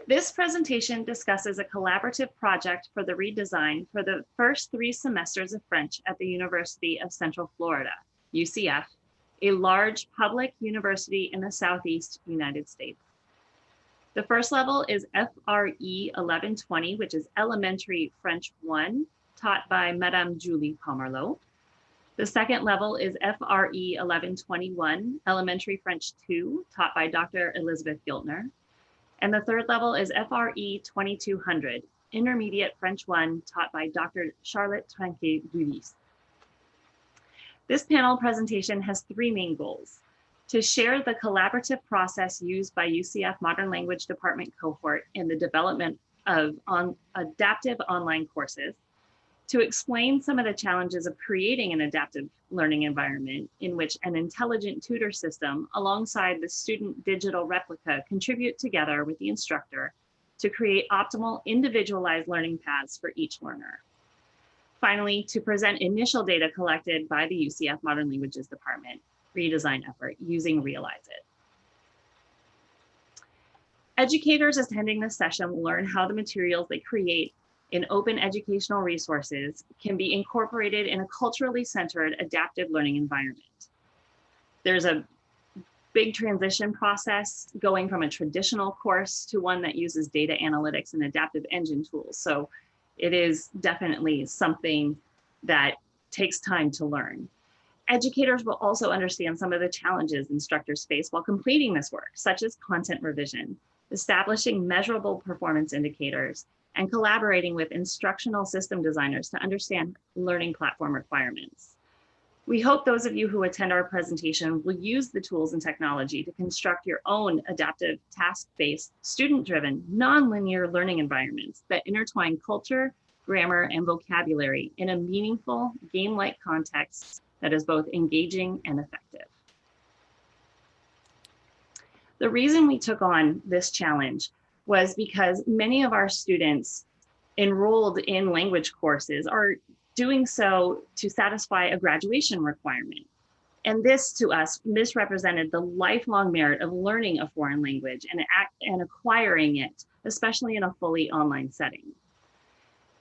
This presentation discusses a collaborative project for the redesign for the first 3 semesters of French at the University of Central Florida, UCF, a large public university in the Southeast United States. The first level is FRE 1120, which is Elementary French 1, taught by Madame Julie Pomerleau. The second level is FRE 1121, Elementary French 2, taught by Dr. Elizabeth Giltner. And the third level is FRE 2200, Intermediate French 1, taught by Dr. Charlotte Trinquet-Duvis. This panel presentation has 3 main goals: to share the collaborative process used by UCF Modern Language Department cohort in the development of adaptive online courses, to explain some of the challenges of creating an adaptive learning environment in which an intelligent tutor system alongside the student digital replica contribute together with the instructor to create optimal individualized learning paths for each learner. Finally, to present initial data collected by the UCF Modern Languages Department redesign effort using Realize It. Educators attending this session will learn how the materials they create in open educational resources can be incorporated in a culturally centered adaptive learning environment. There's a big transition process going from a traditional course to one that uses data analytics and adaptive engine tools. So it is definitely something that takes time to learn. Educators will also understand some of the challenges instructors face while completing this work, such as content revision, establishing measurable performance indicators, and collaborating with instructional system designers to understand learning platform requirements. We hope those of you who attend our presentation will use the tools and technology to construct your own adaptive, task-based, student-driven, non-linear learning environments that intertwine culture, grammar, and vocabulary in a meaningful, game-like context that is both engaging and effective. The reason we took on this challenge was because many of our students enrolled in language courses are doing so to satisfy a graduation requirement. And this, to us, misrepresented the lifelong merit of learning a foreign language and acquiring it, especially in a fully online setting.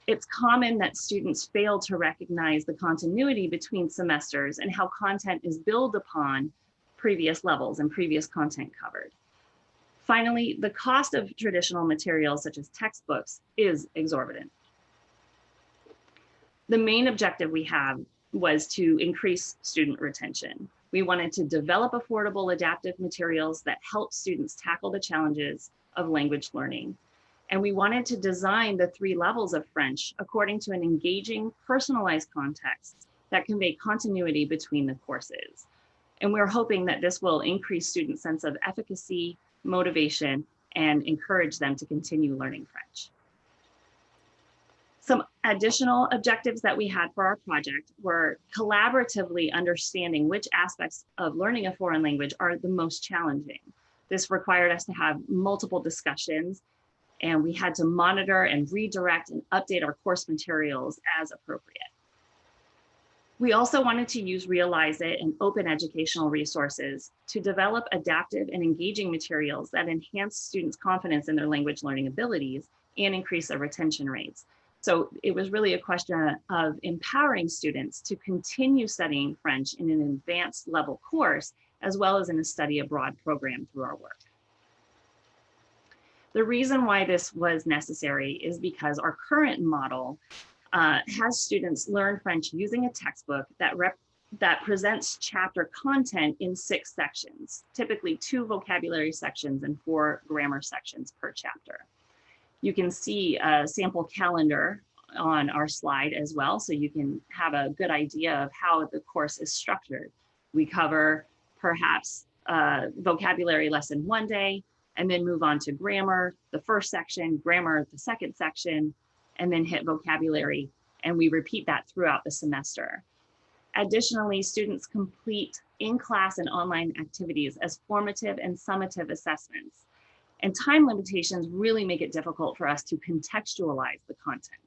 It's common that students fail to recognize the continuity between semesters and how content is built upon previous levels and previous content covered. Finally, the cost of traditional materials such as textbooks is exorbitant. The main objective we have was to increase student retention. We wanted to develop affordable adaptive materials that help students tackle the challenges of language learning. And we wanted to design the 3 levels of French according to an engaging, personalized context that convey continuity between the courses. And we're hoping that this will increase students' sense of efficacy, motivation, and encourage them to continue learning French. Some additional objectives that we had for our project were collaboratively understanding which aspects of learning a foreign language are the most challenging. This required us to have multiple discussions, and we had to monitor and redirect and update our course materials as appropriate. We also wanted to use Realize It and open educational resources to develop adaptive and engaging materials that enhance students' confidence in their language learning abilities and increase their retention rates. So it was really a question of empowering students to continue studying French in an advanced level course, as well as in a study abroad program through our work. The reason why this was necessary is because our current model has students learn French using a textbook that presents chapter content in 6 sections, typically 2 vocabulary sections and 4 grammar sections per chapter. You can see a sample calendar on our slide as well, so you can have a good idea of how the course is structured. We cover perhaps vocabulary lesson 1 day, and then move on to grammar, the first section, grammar, the second section, and then hit vocabulary, and we repeat that throughout the semester. Additionally, students complete in-class and online activities as formative and summative assessments, and time limitations really make it difficult for us to contextualize the content.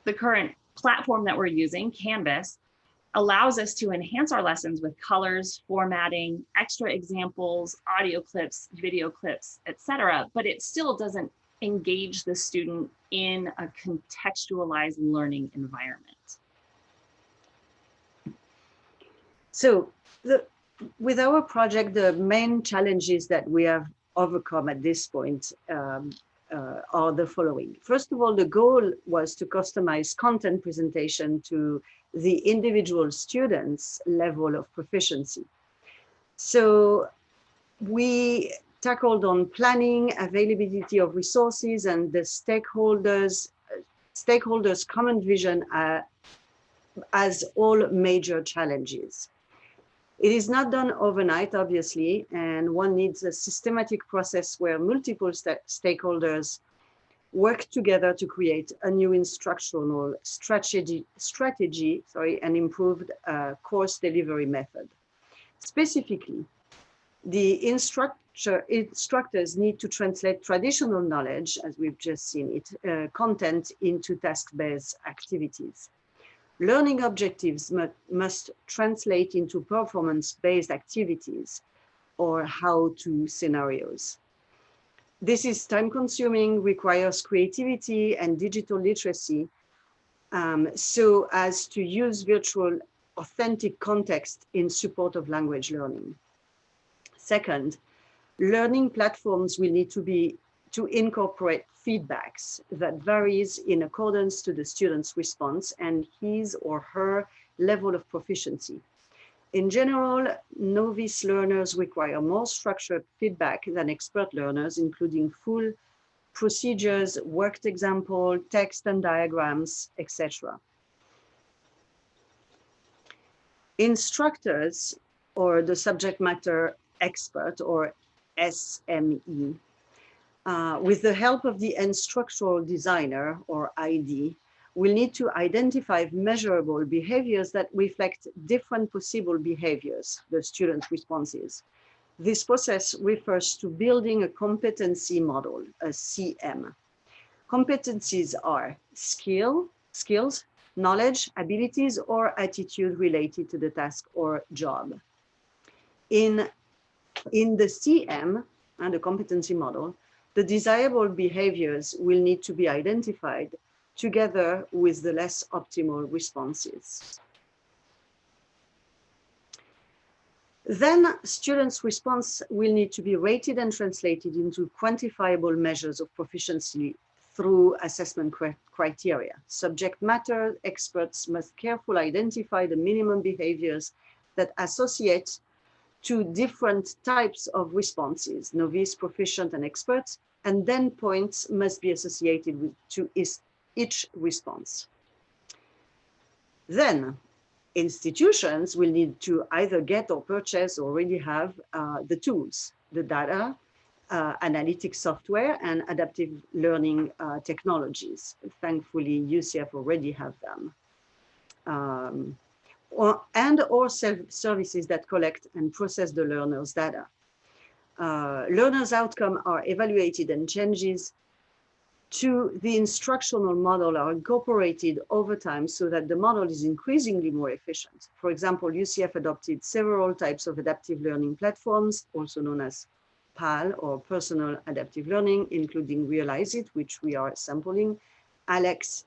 The current platform that we're using, Canvas, allows us to enhance our lessons with colors, formatting, extra examples, audio clips, video clips, etc. But it still doesn't engage the student in a contextualized learning environment. So with our project, the main challenges that we have overcome at this point are the following. First of all, the goal was to customize content presentation to the individual students' level of proficiency. So we tackled on planning, availability of resources, and the stakeholders' common vision as all major challenges. It is not done overnight, obviously, and one needs a systematic process where multiple stakeholders work together to create a new instructional strategy, and improved course delivery method. Specifically, the instructors need to translate traditional knowledge, as we've just seen it, content into task-based activities. Learning objectives must translate into performance-based activities or how-to scenarios. This is time-consuming, requires creativity and digital literacy, so as to use virtual authentic context in support of language learning. Second, learning platforms will need to incorporate feedbacks that varies in accordance to the student's response and his or her level of proficiency. In general, novice learners require more structured feedback than expert learners, including full procedures, worked example, text and diagrams, etc. Instructors, or the subject matter expert, or SME, with the help of the instructional designer, or ID, will need to identify measurable behaviors that reflect different possible behaviors, the student's responses. This process refers to building a competency model, a CM. Competencies are skills, knowledge, abilities, or attitude related to the task or job. In the CM, and the competency model, the desirable behaviors will need to be identified together with the less optimal responses. Then students' response will need to be rated and translated into quantifiable measures of proficiency through assessment criteria. Subject matter experts must carefully identify the minimum behaviors that associate to different types of responses, novice, proficient, and experts, and then points must be associated to each response. Then institutions will need to either get or purchase or already have the tools, the data, analytics software, and adaptive learning technologies. Thankfully, UCF already have them. Or services that collect and process the learner's data. Learners' outcomes are evaluated, and changes to the instructional model are incorporated over time so that the model is increasingly more efficient. For example, UCF adopted several types of adaptive learning platforms, also known as PAL, or Personal Adaptive Learning, including Realize It, which we are sampling, Alex,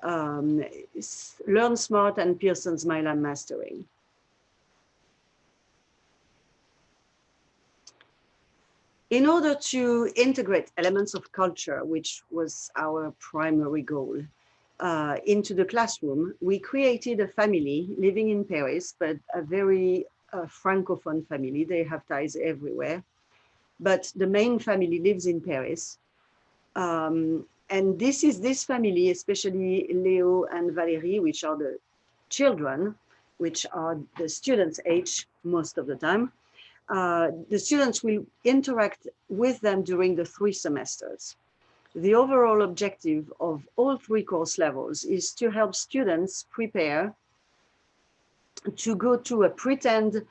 Learn Smart, and Pearson's MyLab Mastering. In order to integrate elements of culture, which was our primary goal, into the classroom, we created a family living in Paris, but a very Francophone family. They have ties everywhere, but the main family lives in Paris. And this family, especially Leo and Valérie, which are the children, which are the students' age most of the time. The students will interact with them during the 3 semesters. The overall objective of all 3 course levels is to help students prepare to go to a pretend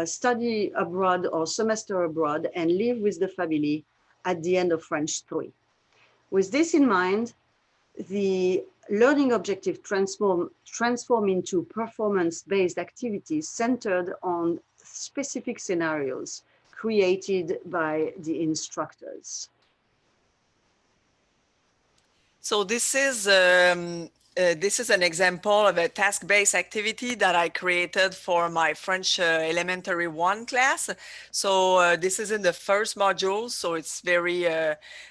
study abroad or semester abroad and live with the family at the end of French 3. With this in mind, the learning objective transform into performance-based activities centered on specific scenarios created by the instructors. So this is an example of a task-based activity that I created for my French elementary 1 class. So this is in the first module, so it's very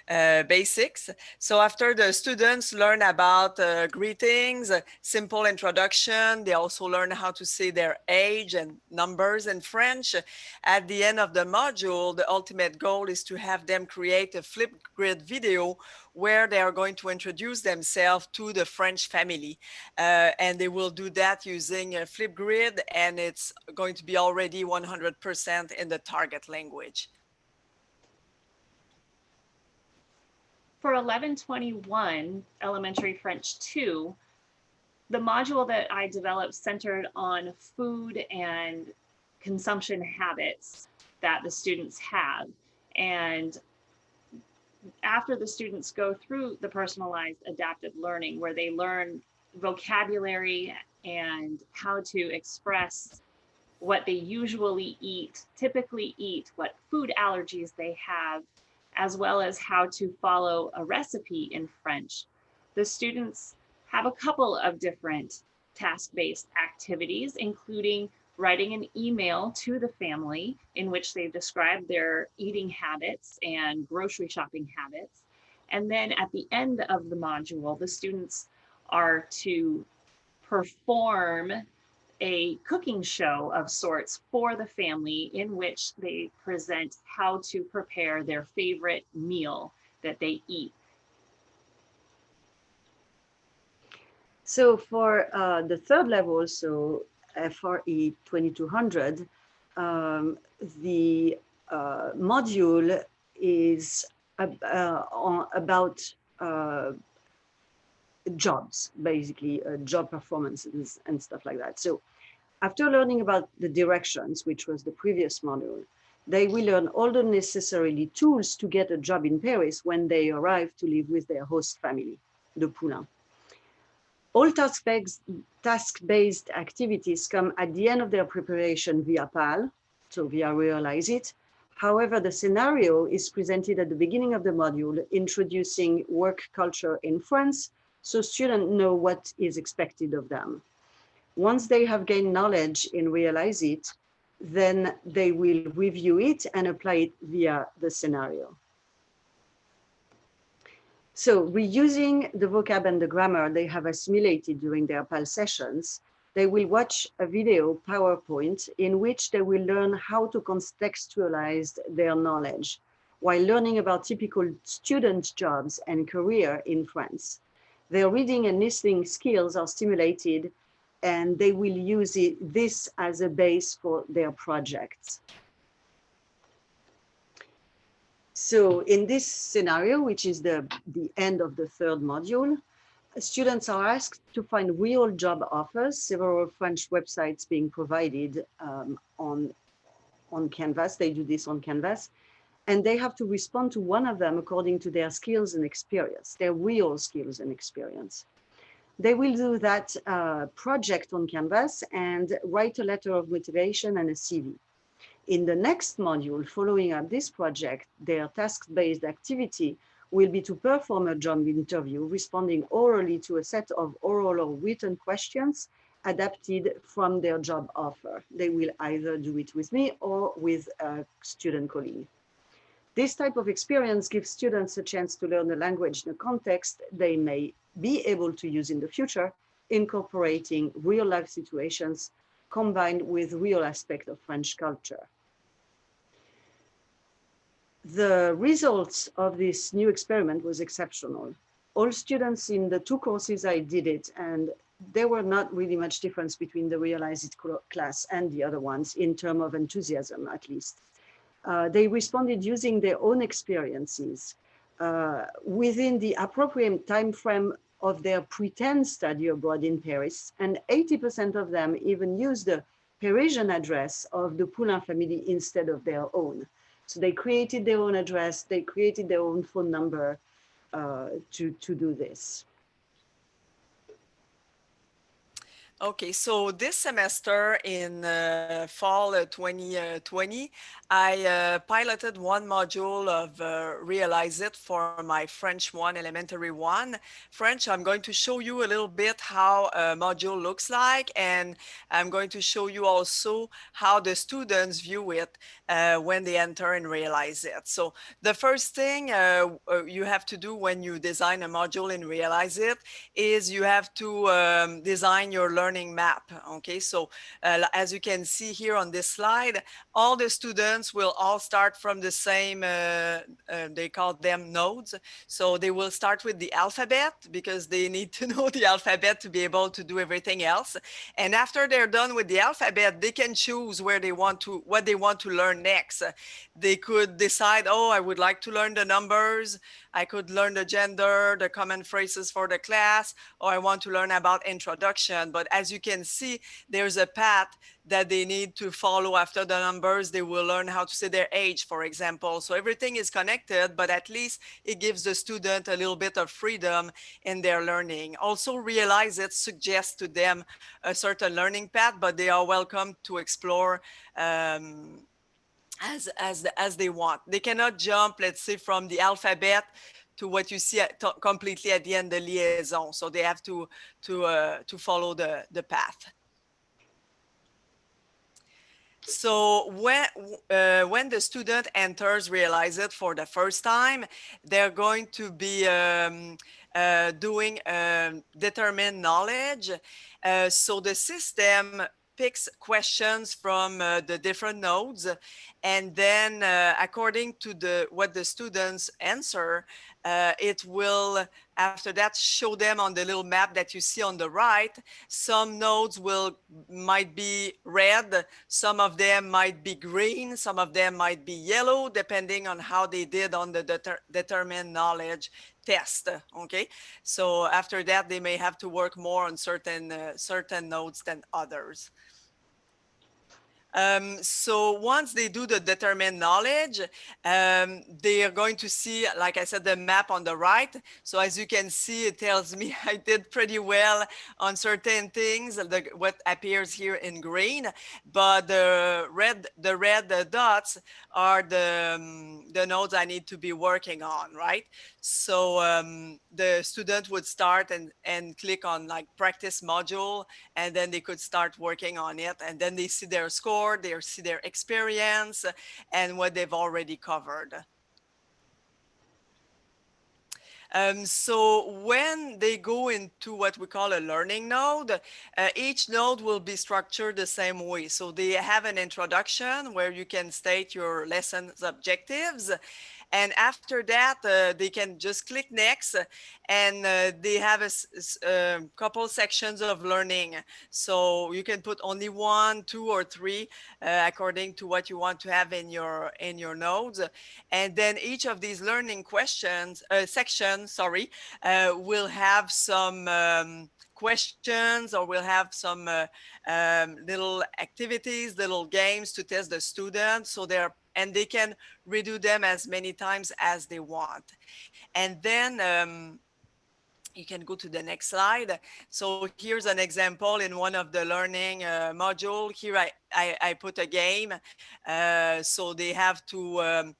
basics. So after the students learn about greetings, simple introduction, they also learn how to say their age and numbers in French. At the end of the module, the ultimate goal is to have them create a Flipgrid video where they are going to introduce themselves to the French family. And they will do that using a Flipgrid, and it's going to be already 100% in the target language. For 1121 Elementary French 2, the module that I developed centered on food and consumption habits that the students have. And after the students go through the personalized adaptive learning, where they learn vocabulary and how to express what they usually eat, typically eat, what food allergies they have, as well as how to follow a recipe in French, the students have a couple of different task-based activities, including writing an email to the family in which they describe their eating habits and grocery shopping habits. And then at the end of the module, the students are to perform a cooking show of sorts for the family in which they present how to prepare their favorite meal that they eat. So for the third level, so FRE 2200, the module is about jobs, basically job performances and stuff like that. So after learning about the directions, which was the previous module, they will learn all the necessary tools to get a job in Paris when they arrive to live with their host family, the Poulain. All task-based activities come at the end of their preparation via PAL, so via Realize It. However, the scenario is presented at the beginning of the module, introducing work culture in France, so students know what is expected of them. Once they have gained knowledge in Realize It, then they will review it and apply it via the scenario. So reusing the vocab and the grammar they have assimilated during their PAL sessions, they will watch a video PowerPoint in which they will learn how to contextualize their knowledge while learning about typical student jobs and career in France. Their reading and listening skills are stimulated, and they will use this as a base for their projects. So in this scenario, which is the end of the third module, students are asked to find real job offers, several French websites being provided on Canvas. They do this on Canvas, and they have to respond to one of them according to their skills and experience, their real skills and experience. They will do that project on Canvas and write a letter of motivation and a CV. In the next module, following up this project, their task-based activity will be to perform a job interview, responding orally to a set of oral or written questions adapted from their job offer. They will either do it with me or with a student colleague. This type of experience gives students a chance to learn a language in a context they may be able to use in the future, incorporating real-life situations combined with real aspects of French culture. The results of this new experiment was exceptional. All students in the two courses I did it, and there were not really much difference between the Realize It class and the other ones in terms of enthusiasm, at least. They responded using their own experiences within the appropriate time frame of their pretend study abroad in Paris, and 80% of them even used the Parisian address of the Poulain family instead of their own. So they created their own address, they created their own phone number to do this. Okay, so this semester in fall 2020, I piloted one module of Realize It for my French 1, Elementary 1. French, I'm going to show you a little bit how a module looks like, and I'm going to show you also how the students view it when they enter and Realize It. So the first thing you have to do when you design a module in Realize It is you have to design your learning map. Okay, so as you can see here on this slide, all the students will all start from the same, they call them nodes. So they will start with the alphabet because they need to know the alphabet to be able to do everything else. And after they're done with the alphabet, they can choose where they want to, what they want to learn next. They could decide, oh, I would like to learn the numbers. I could learn the gender, the common phrases for the class, or I want to learn about introduction. But as you can see, there's a path that they need to follow after the numbers. They will learn how to say their age, for example. So everything is connected, but at least it gives the student a little bit of freedom in their learning. Also realize it suggests to them a certain learning path, but they are welcome to explore um, as they want. They cannot jump, let's say, from the alphabet to what you see completely at the end, the liaison. So they have to follow the path. So when the student enters Realize It for the first time, they're going to be doing determined knowledge. So the system picks questions from the different nodes, and then according to what the students answer, it will after that show them on the little map that you see on the right. Some nodes might be red, some of them might be green, some of them might be yellow, depending on how they did on the determined knowledge test. Okay, so after that they may have to work more on certain nodes than others. So once they do the determined knowledge, they are going to see, like I said, the map on the right. So as you can see, it tells me I did pretty well on certain things, what appears here in green, but the red dots are the nodes I need to be working on, right? So the student would start and click on like practice module, and then they could start working on it, and then they see their score, they see their experience and what they've already covered. So when they go into what we call a learning node, each node will be structured the same way. So they have an introduction where you can state your lesson's objectives. And after that, they can just click next, and they have a couple sections of learning. So you can put only 1, 2, or 3 according to what you want to have in your nodes. And then each of these learning sections, will have some questions, or we'll have some little activities, little games to test the students. And they can redo them as many times as they want. And then you can go to the next slide. So here's an example in one of the learning module. Here I put a game. So they have to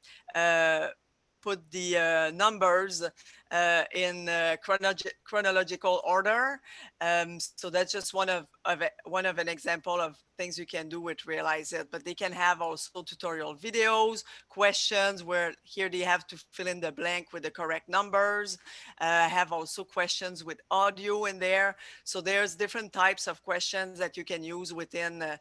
put the numbers in chronological order. So that's just one of an example of things you can do with Realize It. But they can have also tutorial videos, questions where here they have to fill in the blank with the correct numbers. Have also questions with audio in there. So there's different types of questions that you can use within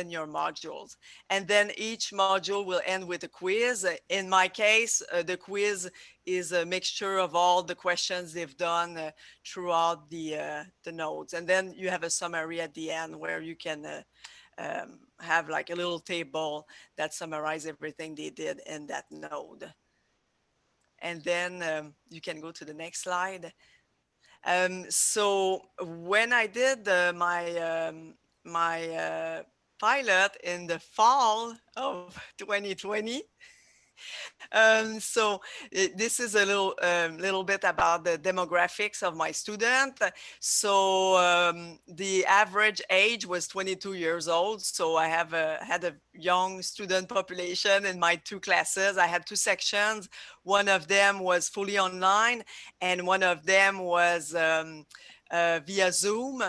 your modules. And then each module will end with a quiz. In my case, the quiz is a mixture of all the questions they've done throughout the nodes. And then you have a summary at the end where you can have like a little table that summarizes everything they did in that node. And then you can go to the next slide. So when I did my pilot in the fall of 2020, This is a little bit about the demographics of my student. So the average age was 22 years old. So I have had a young student population in my two classes. I had two sections. One of them was fully online, and one of them was via Zoom,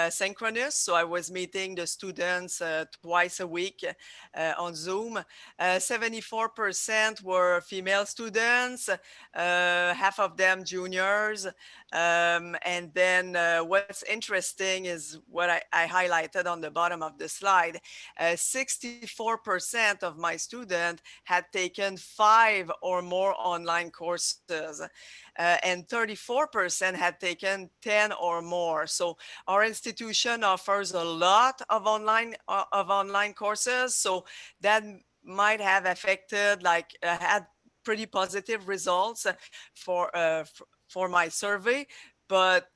synchronous. So I was meeting the students twice a week on Zoom. 74% were female students, half of them juniors. And then what's interesting is what I highlighted on the bottom of the slide. 64% of my students had taken 5 or more online courses, and 34% had taken 10 or more. So our institution offers a lot of online courses. So that might have affected, like, had pretty positive results for my survey. But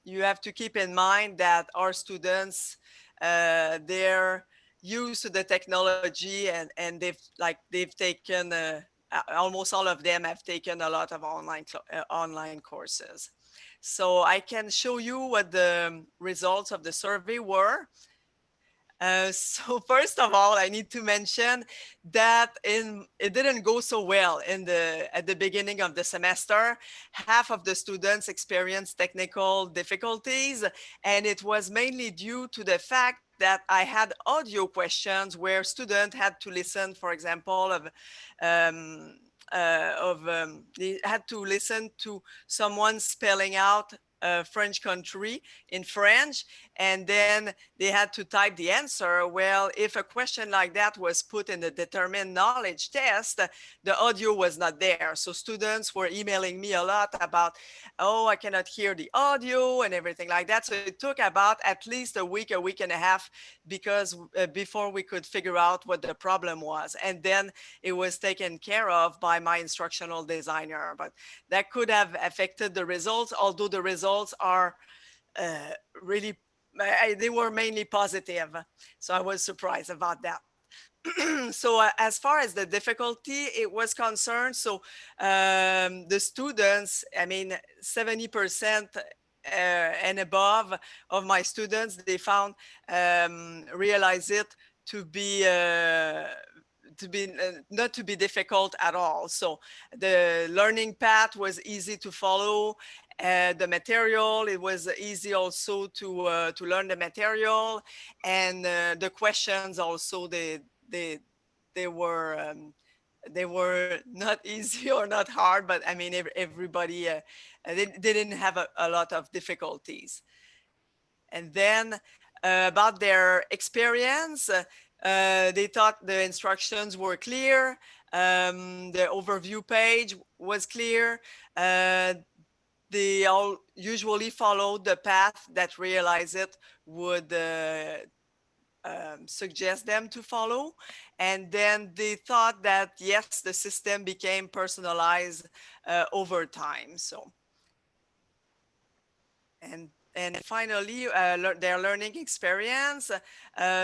you have to keep in mind that our students, they're used to the technology, and they've taken almost all of them have taken a lot of online courses. So I can show you what the results of the survey were. So first of all, I need to mention that it didn't go so well at the beginning of the semester. Half of the students experienced technical difficulties, and it was mainly due to the fact that I had audio questions where students had to listen, for example, they had to listen to someone spelling out a French country in French, and then they had to type the answer. Well, if a question like that was put in the determined knowledge test, the audio was not there. So students were emailing me a lot about, oh, I cannot hear the audio and everything like that. So it took about at least a week and a half, because before we could figure out what the problem was. And then it was taken care of by my instructional designer. But that could have affected the results, although the results are really, they were mainly positive. So I was surprised about that. So as far as the difficulty it was concerned, so the students, I mean, 70% and above of my students, they found realize it to be not to be difficult at all. So the learning path was easy to follow. The material, it was easy also to learn the material, and the questions also, they were they were not easy or not hard, but I mean everybody they didn't have a lot of difficulties. And then about their experience, they thought the instructions were clear. The overview page was clear. They all usually followed the path that Realize It would suggest them to follow. And then they thought that, yes, the system became personalized over time. So, and finally, their learning experience.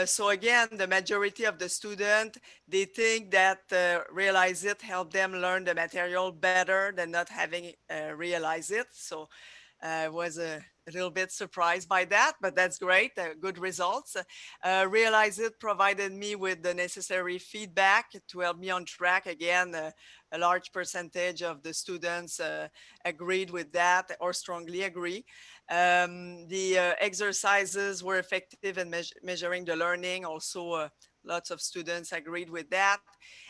So again, the majority of the student, they think that Realize It helped them learn the material better than not having Realize It. So I was a little bit surprised by that, but that's great, good results. Realize It provided me with the necessary feedback to help me on track. Again, a large percentage of the students agreed with that or strongly agree. The exercises were effective in measuring the learning. Also, lots of students agreed with that.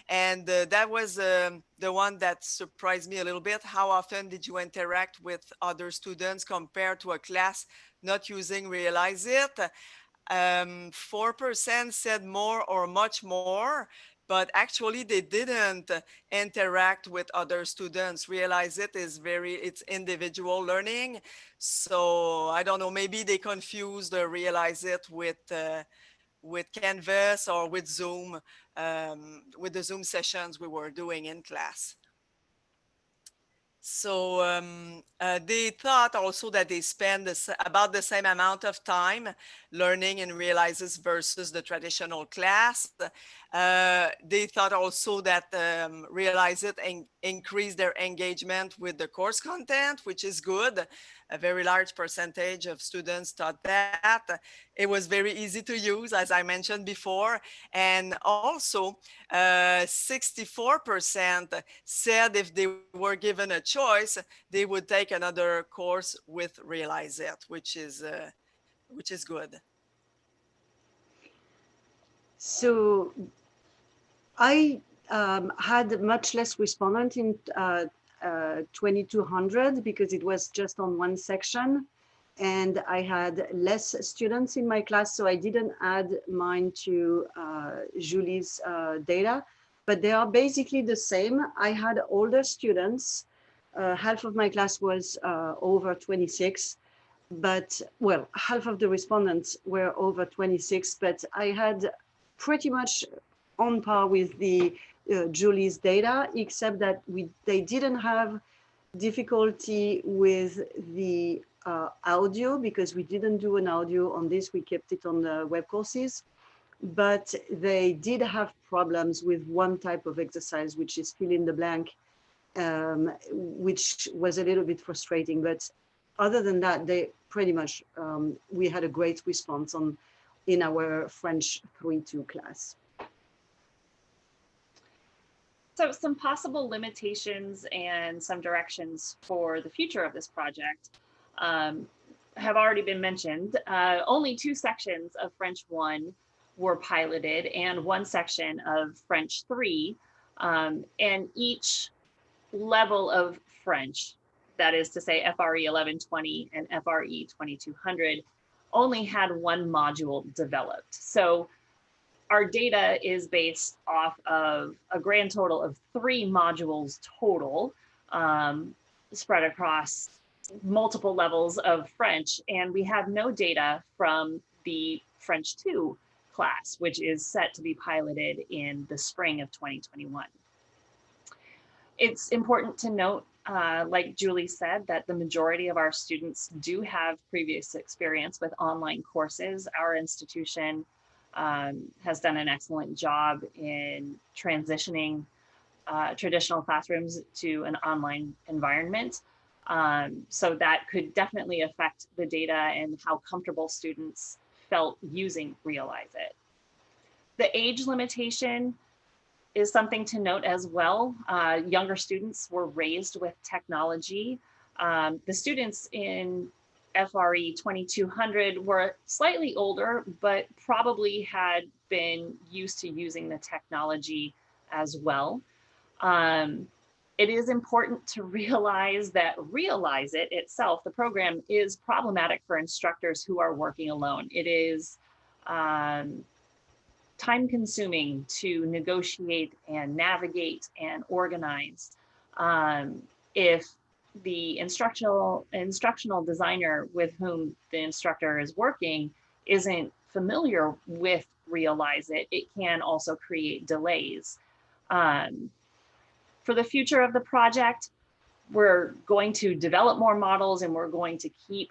And that was the one that surprised me a little bit. How often did you interact with other students compared to a class not using Realize It? 4% said more or much more, but actually they didn't interact with other students. Realize It is it's individual learning. So I don't know, maybe they confused the Realize It with Canvas or with the Zoom sessions we were doing in class. So they thought also that they spend about the same amount of time learning and realizes versus the traditional class. They thought also that realize it and increase their engagement with the course content, which is good. A very large percentage of students thought that. It was very easy to use, as I mentioned before. And also, 64% said if they were given a choice, they would take another course with Realize It, which is good. So I had much less respondent in 2200 because it was just on one section, and I had less students in my class, so I didn't add mine to Julie's data, but they are basically the same. I had older students. Half of my class was over 26, but well, half of the respondents were over 26, but I had pretty much on par with the Julie's data, except that they didn't have difficulty with the audio because we didn't do an audio on this. We kept it on the web courses, but they did have problems with one type of exercise, which is fill in the blank, which was a little bit frustrating. But other than that, they pretty much, we had a great response in our French 3-2 class. So some possible limitations and some directions for the future of this project have already been mentioned. Only 2 sections of French 1 were piloted and 1 section of French 3. And each level of French, that is to say FRE 1120 and FRE 2200, only had 1 module developed. So our data is based off of a grand total of 3 modules total, spread across multiple levels of French. And we have no data from the French 2 class, which is set to be piloted in the spring of 2021. It's important to note, like Julie said, that the majority of our students do have previous experience with online courses. Our institution has done an excellent job in transitioning traditional classrooms to an online environment. So that could definitely affect the data and how comfortable students felt using Realize It. The age limitation is something to note as well. Younger students were raised with technology. The students in FRE 2200 were slightly older, but probably had been used to using the technology as well. It is important to realize that Realize It itself, the program, is problematic for instructors who are working alone. It is time-consuming to negotiate and navigate and organize. If the instructional designer with whom the instructor is working isn't familiar with Realize It, it can also create delays. For the future of the project, we're going to develop more models, and we're going to keep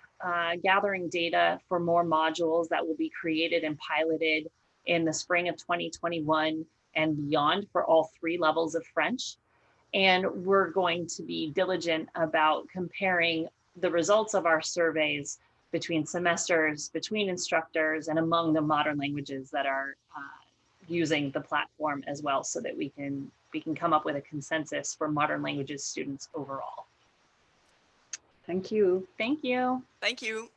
gathering data for more modules that will be created and piloted in the spring of 2021 and beyond for all 3 levels of French. And we're going to be diligent about comparing the results of our surveys between semesters, between instructors, and among the modern languages that are using the platform as well, so that we can come up with a consensus for modern languages students overall. Thank you. Thank you. Thank you.